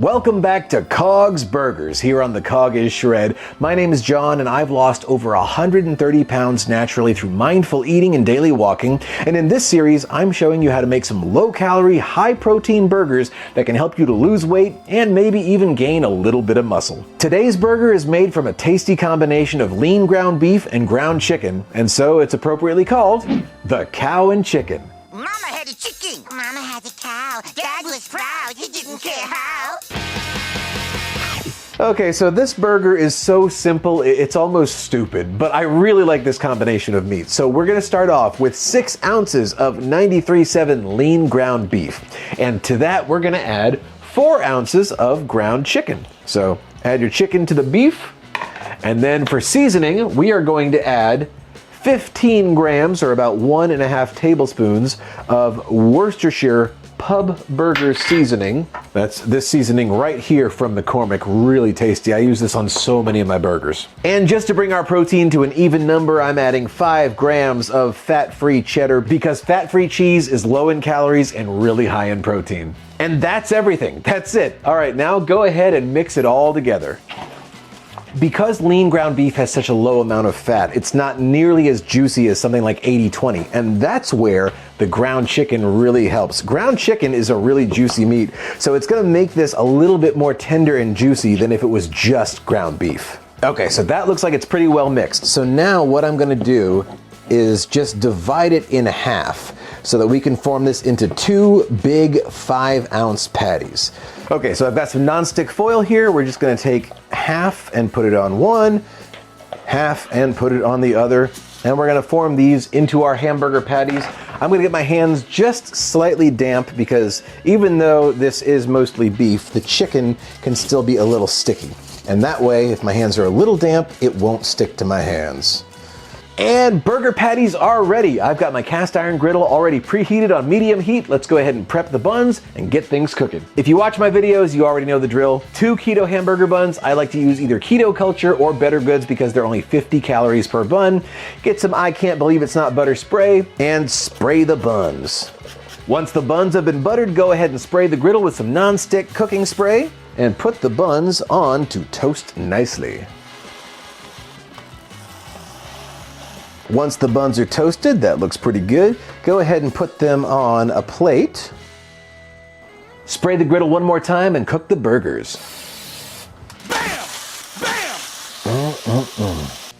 Welcome back to Cog's Burgers here on the Cog is Shred. My name is John and I've lost over 130 pounds naturally through mindful eating and daily walking. And in this series, I'm showing you how to make some low-calorie, high-protein burgers that can help you to lose weight and maybe even gain a little bit of muscle. Today's burger is made from a tasty combination of lean ground beef and ground chicken, and so it's appropriately called the Cow and Chicken. Mama had a chicken. Mama had a cow. Dad was proud. He didn't care how. Okay, so this burger is so simple, it's almost stupid, but I really like this combination of meat. So we're gonna start off with 6 ounces of 93.7 lean ground beef. And to that, we're gonna add 4 ounces of ground chicken. So add your chicken to the beef. And then for seasoning, we are going to add 15 grams, or about 1.5 tablespoons, of Worcestershire pub burger seasoning. That's this seasoning right here from McCormick, really tasty. I use this on so many of my burgers. And just to bring our protein to an even number, I'm adding 5 grams of fat-free cheddar because fat-free cheese is low in calories and really high in protein. And that's everything, that's it. All right, now go ahead and mix it all together. Because lean ground beef has such a low amount of fat, it's not nearly as juicy as something like 80-20, and that's where the ground chicken really helps. Ground chicken is a really juicy meat, so it's gonna make this a little bit more tender and juicy than if it was just ground beef. Okay, so that looks like it's pretty well mixed. So now what I'm gonna do is just divide it in half so that we can form this into 2 big 5-ounce patties. Okay, so I've got some nonstick foil here. We're just gonna take half and put it on one, half and put it on the other, and we're gonna form these into our hamburger patties. I'm gonna get my hands just slightly damp because even though this is mostly beef, the chicken can still be a little sticky. And that way, if my hands are a little damp, it won't stick to my hands. And burger patties are ready. I've got my cast iron griddle already preheated on medium heat. Let's go ahead and prep the buns and get things cooking. If you watch my videos, you already know the drill. 2 keto hamburger buns. I like to use either Keto Culture or Bettergoods because they're only 50 calories per bun. Get some I can't believe it's not butter spray and spray the buns. Once the buns have been buttered, go ahead and spray the griddle with some non-stick cooking spray and put the buns on to toast nicely. Once the buns are toasted, that looks pretty good, go ahead and put them on a plate. Spray the griddle one more time and cook the burgers. Bam!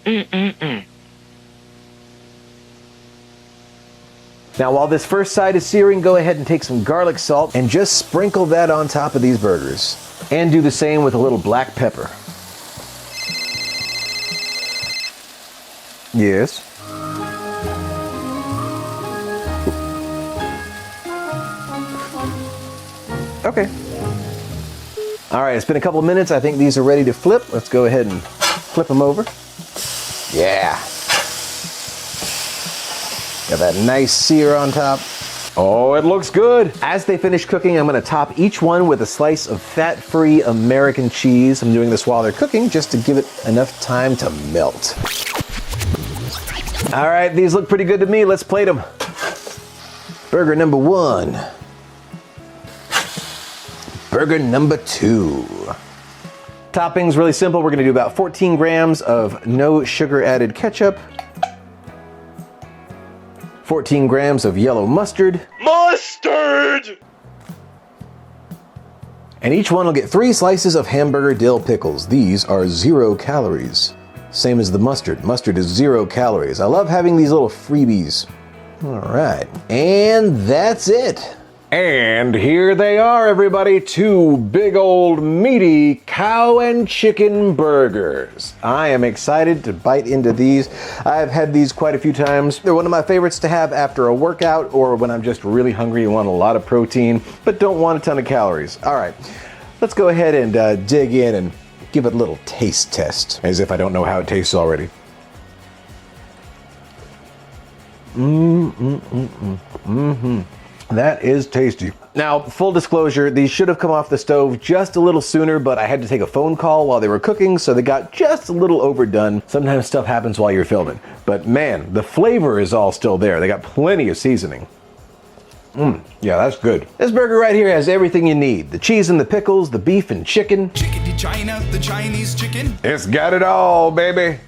Bam! Now while this first side is searing, go ahead and take some garlic salt and just sprinkle that on top of these burgers. And do the same with a little black pepper. Yes. Okay. All right, it's been a couple of minutes. I think these are ready to flip. Let's go ahead and flip them over. Yeah. Got that nice sear on top. Oh, it looks good. As they finish cooking, I'm gonna top each one with a slice of fat-free American cheese. I'm doing this while they're cooking just to give it enough time to melt. All right, these look pretty good to me. Let's plate them. Burger number 1. Burger number 2. Toppings really simple. We're gonna do about 14 grams of no sugar added ketchup, 14 grams of yellow mustard. Mustard! And each one will get 3 slices of hamburger dill pickles. These are 0 calories. Same as the mustard. Mustard is 0 calories. I love having these little freebies. All right, and that's it. And here they are, everybody, 2 big old meaty cow and chicken burgers. I am excited to bite into these. I've had these quite a few times. They're one of my favorites to have after a workout or when I'm just really hungry and want a lot of protein, but don't want a ton of calories. All right, let's go ahead and dig in and give it a little taste test, as if I don't know how it tastes already. That is tasty. Now, full disclosure, these should have come off the stove just a little sooner, but I had to take a phone call while they were cooking, so they got just a little overdone. Sometimes stuff happens while you're filming. But man, the flavor is all still there. They got plenty of seasoning. Yeah, that's good. This burger right here has everything you need. The cheese and the pickles, the beef and chicken. Chicken to China, the Chinese chicken. It's got it all, baby.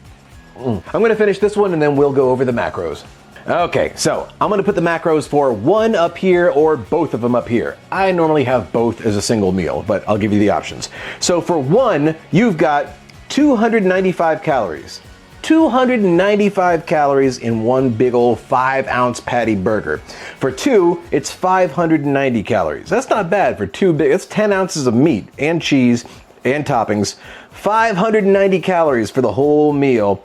I'm gonna finish this one and then we'll go over the macros. Okay, so I'm gonna put the macros for one up here or both of them up here. I normally have both as a single meal, but I'll give you the options. So for one, you've got 295 calories. 295 calories in one big old 5-ounce patty burger. For two, it's 590 calories. That's not bad for two big, that's 10 ounces of meat and cheese and toppings. 590 calories for the whole meal.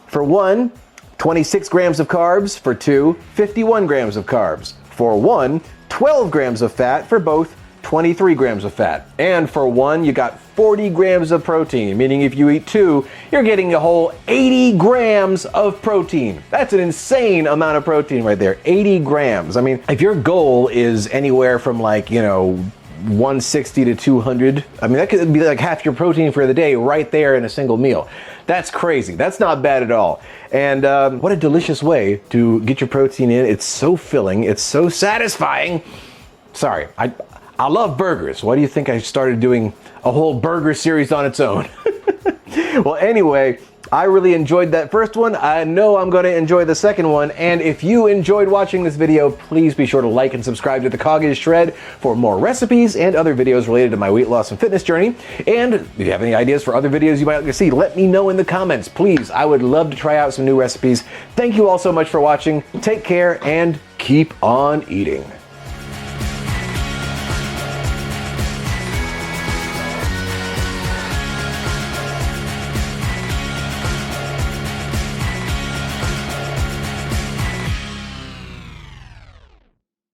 For one, 26 grams of carbs. For two, 51 grams of carbs. For one, 12 grams of fat. For both, 23 grams of fat. And for one, you got 40 grams of protein, meaning if you eat two, you're getting a whole 80 grams of protein. That's an insane amount of protein right there, 80 grams. I mean, if your goal is anywhere from 160 to 200, I mean, that could be like half your protein for the day right there in a single meal. That's crazy. That's not bad at all. And what a delicious way to get your protein in. It's so filling. It's so satisfying. Sorry, I love burgers. Why do you think I started doing a whole burger series on its own? Well, anyway, I really enjoyed that first one. I know I'm going to enjoy the second one. And if you enjoyed watching this video, please be sure to like and subscribe to The Cog is Shred for more recipes and other videos related to my weight loss and fitness journey. And if you have any ideas for other videos you might like to see, let me know in the comments. Please, I would love to try out some new recipes. Thank you all so much for watching. Take care and keep on eating.